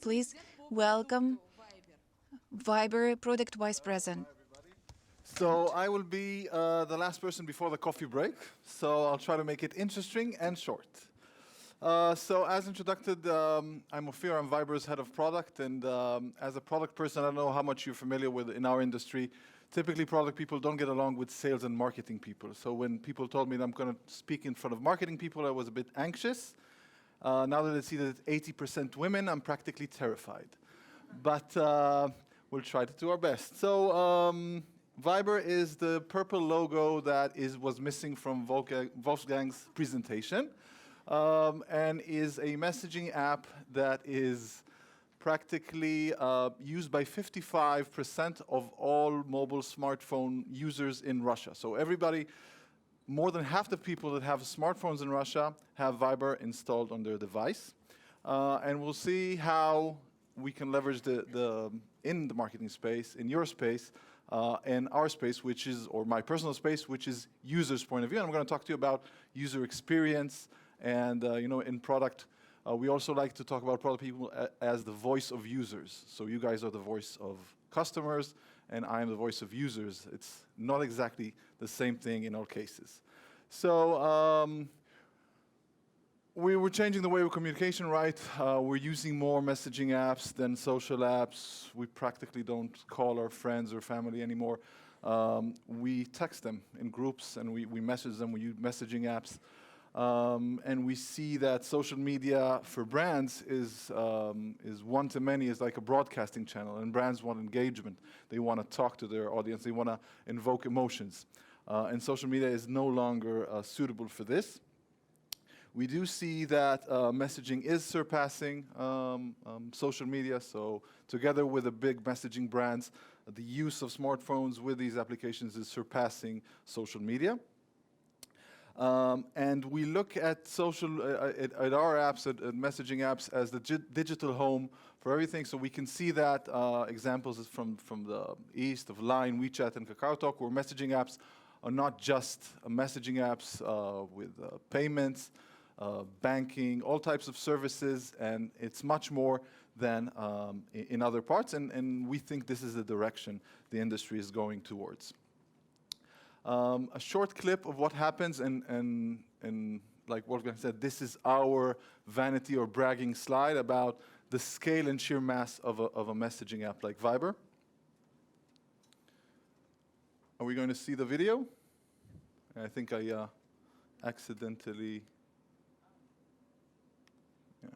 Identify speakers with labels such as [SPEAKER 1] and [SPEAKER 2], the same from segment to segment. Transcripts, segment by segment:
[SPEAKER 1] please welcome Viber Product Vice President.
[SPEAKER 2] So I will be the last person before the coffee break, so I'll try to make it interesting and short. So as introduced, I'm Ofir, I'm Viber's head of product, and as a product person, I don't know how much you're familiar with in our industry. Typically, product people don't get along with sales and marketing people. So when people told me that I'm going to speak in front of marketing people, I was a bit anxious. Now that I see that it's 80% women, I'm practically terrified. But we'll try to do our best. So Viber is the purple logo that was missing from Wolfgang's presentation, and is a messaging app that is practically used by 55% of all mobile smartphone users in Russia. So everybody, more than half the people that have smartphones in Russia have Viber installed on their device. And we'll see how we can leverage in the marketing space, in your space, and our space, which is, or my personal space, which is user's point of view. And I'm going to talk to you about user experience and, in product. We also like to talk about product people as the voice of users. So you guys are the voice of customers, and I am the voice of users. It's not exactly the same thing in all cases. So we were changing the way of communication, right? We're using more messaging apps than social apps. We practically don't call our friends or family anymore. We text them in groups, and we message them. We use messaging apps. And we see that social media for brands is one-to-many, is like a broadcasting channel, and brands want engagement. They want to talk to their audience. They want to invoke emotions. And social media is no longer suitable for this. We do see that messaging is surpassing social media. So together with the big messaging brands, the use of smartphones with these applications is surpassing social media. And we look at at our apps, at messaging apps, as the digital home for everything. So we can see that examples from the east of Line, WeChat, and KakaoTalk, where messaging apps are not just messaging apps with payments, banking, all types of services, and it's much more than in other parts. And we think this is the direction the industry is going towards. A short clip of what happens, and like Wolfgang said, this is our vanity or bragging slide about the scale and sheer mass of a messaging app like Viber. Are we going to see the video? I think I accidentally... Yeah.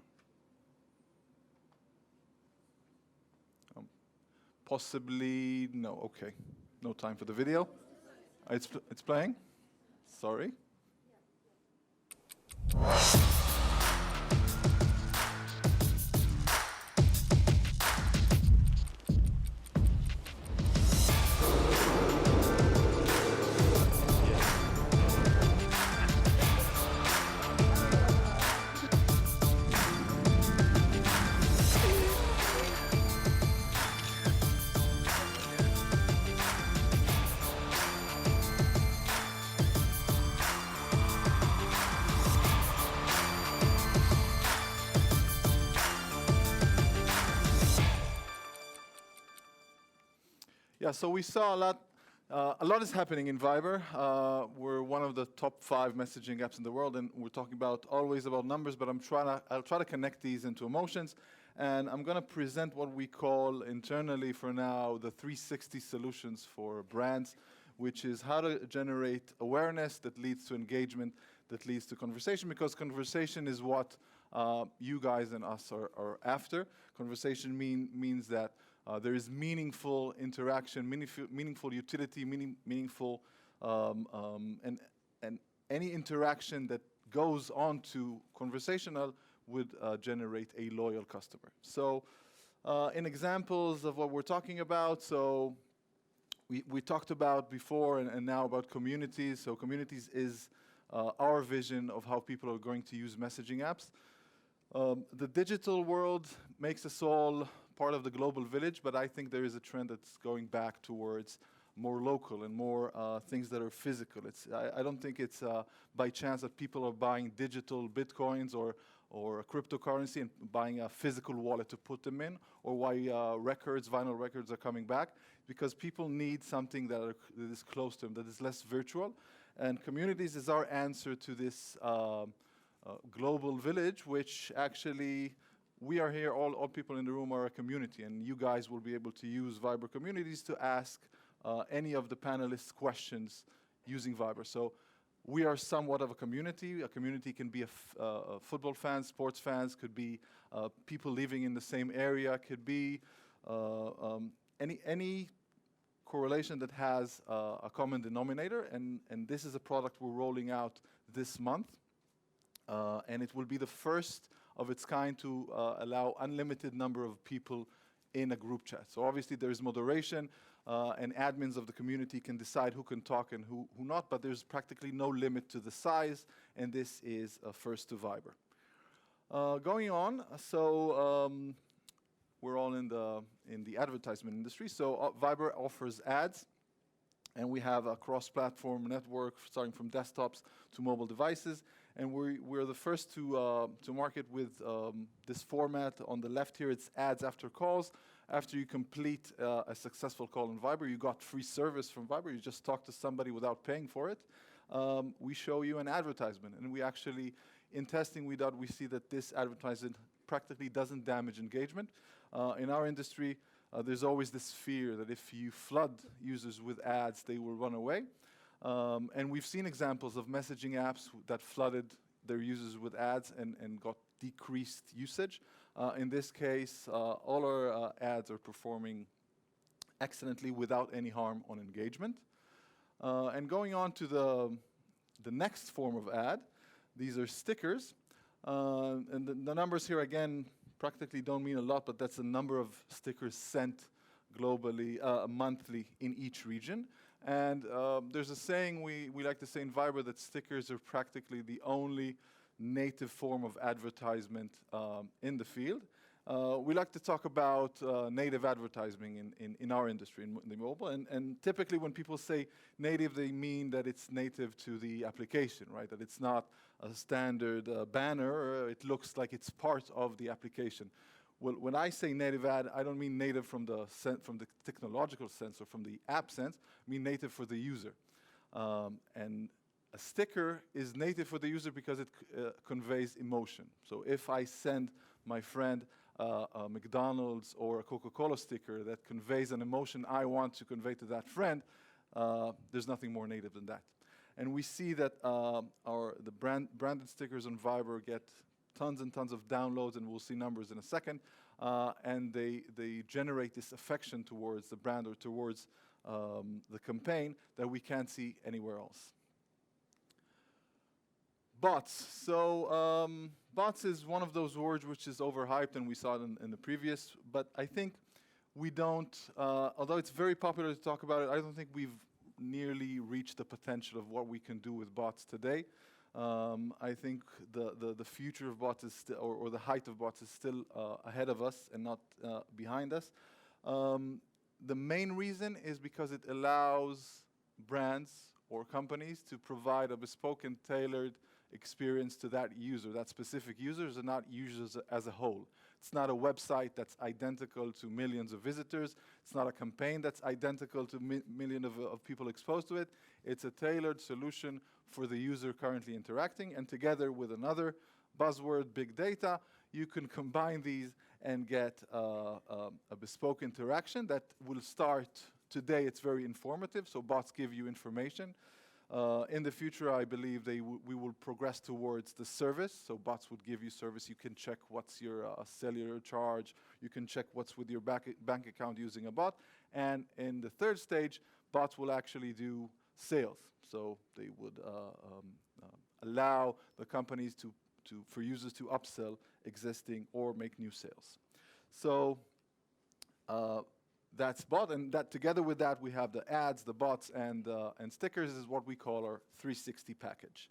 [SPEAKER 2] Possibly, no, okay. No time for the video. It's playing? Sorry. Yeah, so we saw a lot is happening in Viber. We're one of the top 5 messaging apps in the world, and we're talking always about numbers, but I'll try to connect these into emotions, and I'm going to present what we call internally for now the 360 solutions for brands, which is how to generate awareness that leads to engagement, that leads to conversation, because conversation is what you guys and us are after. Conversation means that there is meaningful interaction, meaningful utility, meaningful, and any interaction that goes on to conversational would generate a loyal customer. So in examples of what we're talking about, so we talked about before and now about communities. So communities is our vision of how people are going to use messaging apps. The digital world makes us all part of the global village, but I think there is a trend that's going back towards more local and more things that are physical. I don't think it's by chance that people are buying digital bitcoins or or a cryptocurrency and buying a physical wallet to put them in, or why vinyl records are coming back, because people need something that is close to them, that is less virtual. And communities is our answer to this global village, which actually we are here, all people in the room are a community, and you guys will be able to use Viber communities to ask any of the panelists questions using Viber. So we are somewhat of a community. A community can be football fans, sports fans, could be people living in the same area, could be any correlation that has a common denominator, and this is a product we're rolling out this month, and it will be the first of its kind to allow unlimited number of people in a group chat. So obviously there is moderation, and admins of the community can decide who can talk and who not, but there's practically no limit to the size, and this is first to Viber. Going on, so we're all in the advertisement industry, so Viber offers ads, and we have a cross-platform network starting from desktops to mobile devices, and we're the first to market with this format. On the left here, it's ads after calls. After you complete a successful call on Viber, you got free service from Viber. You just talk to somebody without paying for it. We show you an advertisement, and we actually, in testing we see that this advertisement practically doesn't damage engagement. In our industry, there's always this fear that if you flood users with ads, they will run away. And we've seen examples of messaging apps that flooded their users with ads and got decreased usage. In this case, all our ads are performing excellently without any harm on engagement. And going on to the next form of ad, these are stickers. And the numbers here, again, practically don't mean a lot, but that's the number of stickers sent globally, monthly in each region. And there's a saying we like to say in Viber that stickers are practically the only native form of advertisement in the field. We like to talk about native advertising in our industry, in the mobile. And typically when people say native, they mean that it's native to the application, right? That it's not a standard banner. It looks like it's part of the application. Well, when I say native ad, I don't mean native from the technological sense or from the app sense. I mean native for the user. And a sticker is native for the user because it conveys emotion. So if I send my friend a McDonald's or a Coca-Cola sticker that conveys an emotion I want to convey to that friend, there's nothing more native than that. And we see that the branded stickers on Viber get tons and tons of downloads, and we'll see numbers in a second, and they generate this affection towards the brand or towards the campaign that we can't see anywhere else. Bots. So bots is one of those words which is overhyped, and we saw it in the previous, but I think we don't, although it's very popular to talk about it, I don't think we've nearly reached the potential of what we can do with bots today. I think the future of bots is still, or the height of bots is still ahead of us and not behind us. The main reason is because it allows brands or companies to provide a bespoke and tailored experience to that user, that specific users, and not users as a whole. It's not a website that's identical to millions of visitors. It's not a campaign that's identical to millions of people exposed to it. It's a tailored solution for the user currently interacting, and together with another buzzword, big data, you can combine these and get a bespoke interaction that will start today. It's very informative, so bots give you information. In the future, I believe we will progress towards the service. So bots would give you service. You can check what's your cellular charge. You can check what's with your bank account using a bot. And in the third stage, bots will actually do sales. So they would allow the companies for users to upsell existing or make new sales. So that's bot, and that together with that we have the ads, the bots, and stickers is what we call our 360 package.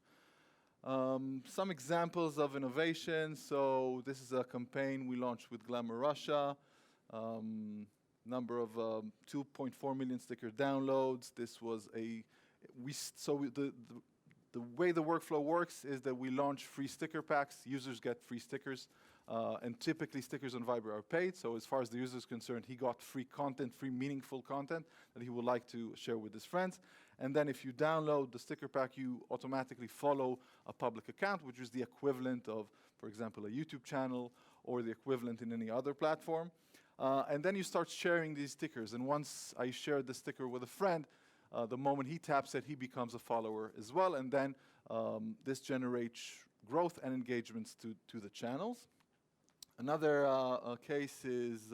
[SPEAKER 2] Some examples of innovation. So this is a campaign we launched with Glamour Russia. Number of 2.4 million sticker downloads. This was the way the workflow works is that we launch free sticker packs. Users get free stickers. And typically stickers on Viber are paid. So as far as the user is concerned, he got free content, free meaningful content that he would like to share with his friends. And then if you download the sticker pack, you automatically follow a public account, which is the equivalent of, for example, a YouTube channel or the equivalent in any other platform. And then you start sharing these stickers. And once I share the sticker with a friend, the moment he taps it, he becomes a follower as well. And then this generates growth and engagements to the channels. Another case is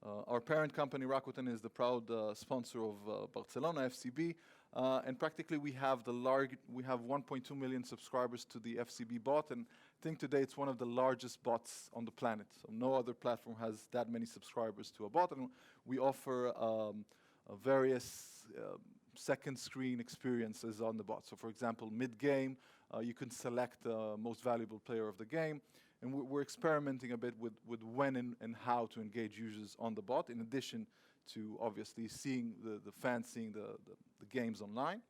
[SPEAKER 2] our parent company, Rakuten, is the proud sponsor of Barcelona, FCB. And practically we have 1.2 million subscribers to the FCB bot. And I think today it's one of the largest bots on the planet. So no other platform has that many subscribers to a bot. And we offer various second screen experiences on the bot. So for example, mid-game, you can select the most valuable player of the game. And we're experimenting a bit with when and how to engage users on the bot, in addition to obviously seeing the fans seeing the games online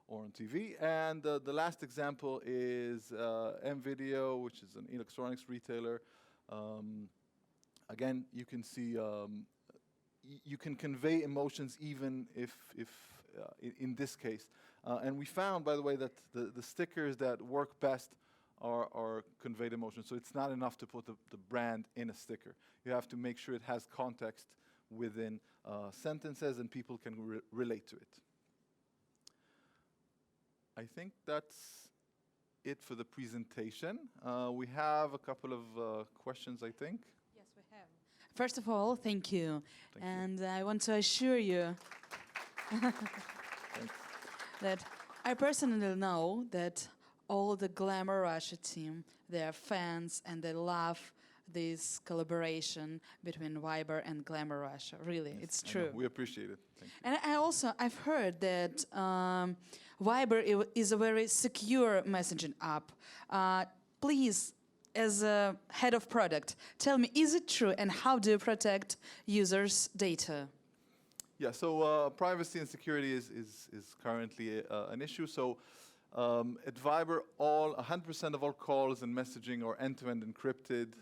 [SPEAKER 2] or on TV. And the last example is M-Video, which is an electronics retailer. Again, you can see, you can convey emotions even if in this case. And we found, by the way, that the stickers that work best are conveyed emotions. So it's not enough to put the brand in a sticker. You have to make sure it has context within sentences and people can relate to it. I think that's it for the presentation. We have a couple of questions, I think.
[SPEAKER 3] Yes, we have. First of all, thank you.
[SPEAKER 2] Thank you.
[SPEAKER 3] I want to assure you that I personally know that all the Glamour Russia team, they are fans and they love this collaboration between Viber and Glamour Russia. Really,
[SPEAKER 2] Yes,
[SPEAKER 3] it's
[SPEAKER 2] I know.
[SPEAKER 3] true.
[SPEAKER 2] We appreciate it. Thank you.
[SPEAKER 3] And I've heard that Viber is a very secure messaging app. Please, as a head of product, tell me, is it true and how do you protect users' data?
[SPEAKER 2] Yeah, so privacy and security is currently an issue. So at Viber, 100% of all calls and messaging are end-to-end encrypted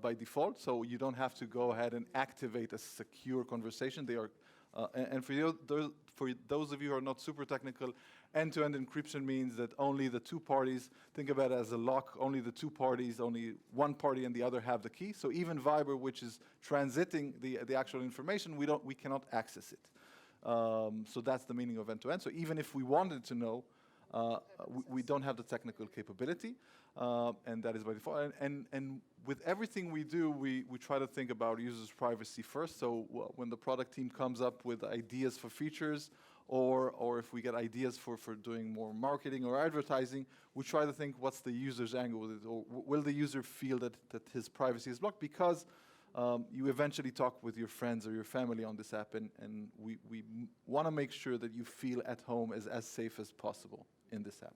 [SPEAKER 2] by default. So you don't have to go ahead and activate a secure conversation. They are, and for those of you who are not super technical, end-to-end encryption means that only the two parties, think about it as a lock, only the two parties, only one party and the other have the key. So even Viber, which is transiting the actual information, we cannot access it. So that's the meaning of end-to-end. So even if we wanted to know, we don't have the technical capability, and that is by default. And with everything we do, we try to think about users' privacy first. So when the product team comes up with ideas for features, or if we get ideas for doing more marketing or advertising, we try to think what's the user's angle with it, or will the user feel that his privacy is blocked? Because you eventually talk with your friends or your family on this app, and we want to make sure that you feel at home as safe as possible in this app.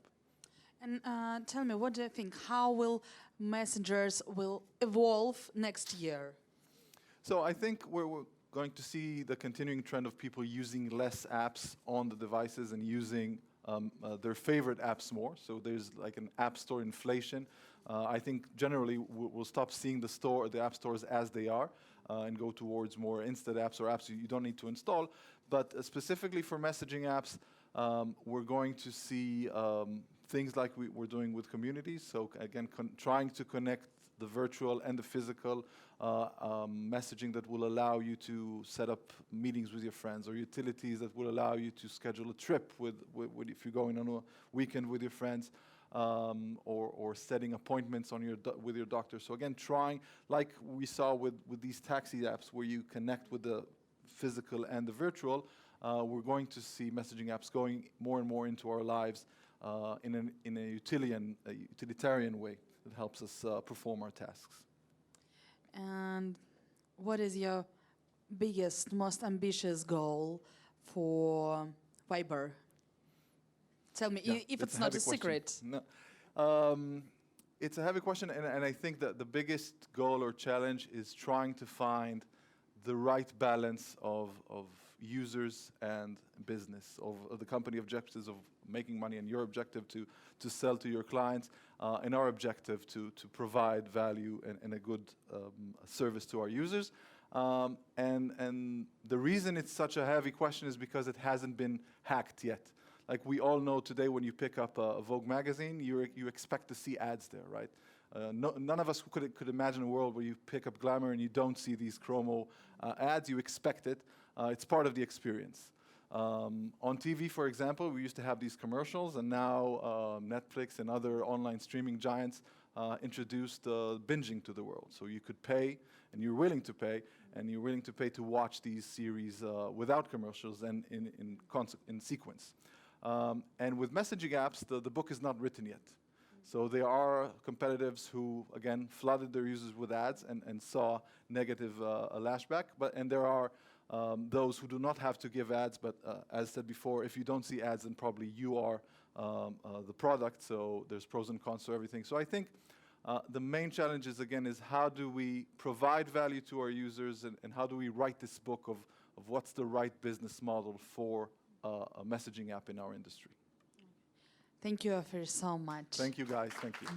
[SPEAKER 3] And tell me, what do you think? How will messengers will evolve next year?
[SPEAKER 2] So I think we're going to see the continuing trend of people using less apps on the devices and using their favorite apps more. So there's like an app store inflation. I think generally we'll stop seeing the app stores as they are and go towards more instant apps or apps you don't need to install. But specifically for messaging apps, we're going to see things like we're doing with communities. So again, trying to connect the virtual and the physical messaging that will allow you to set up meetings with your friends, or utilities that will allow you to schedule a trip if you're going on a weekend with your friends, or setting appointments with your doctor. So again, trying, like we saw with these taxi apps where you connect with the physical and the virtual, we're going to see messaging apps going more and more into our lives in a utilitarian way that helps us perform our tasks.
[SPEAKER 3] And what is your biggest, most ambitious goal for Viber? Tell me,
[SPEAKER 2] Yeah,
[SPEAKER 3] if it's not a secret.
[SPEAKER 2] No. It's a heavy question, and I think that the biggest goal or challenge is trying to find the right balance of users and business, of the company objectives of making money and your objective to sell to your clients, and our objective to provide value and a good service to our users. And the reason it's such a heavy question is because it hasn't been hacked yet. Like we all know today, when you pick up a Vogue magazine, you expect to see ads there, right? None of us could imagine a world where you pick up Glamour and you don't see these Chromo ads. You expect it. It's part of the experience. On TV, for example, we used to have these commercials, and now Netflix and other online streaming giants introduced binging to the world. So you could pay, and you're willing to pay, to watch these series without commercials and in sequence. And with messaging apps, the book is not written yet. So there are competitors who, again, flooded their users with ads and saw negative lashback. And there are those who do not have to give ads, but as said before, if you don't see ads, then probably you are the product. So there's pros and cons to everything. So I think the main challenge is, again, is how do we provide value to our users, and how do we write this book of what's the right business model for a messaging app in our industry.
[SPEAKER 3] Thank you, Ofir, so much.
[SPEAKER 2] Thank you, guys. Thank you.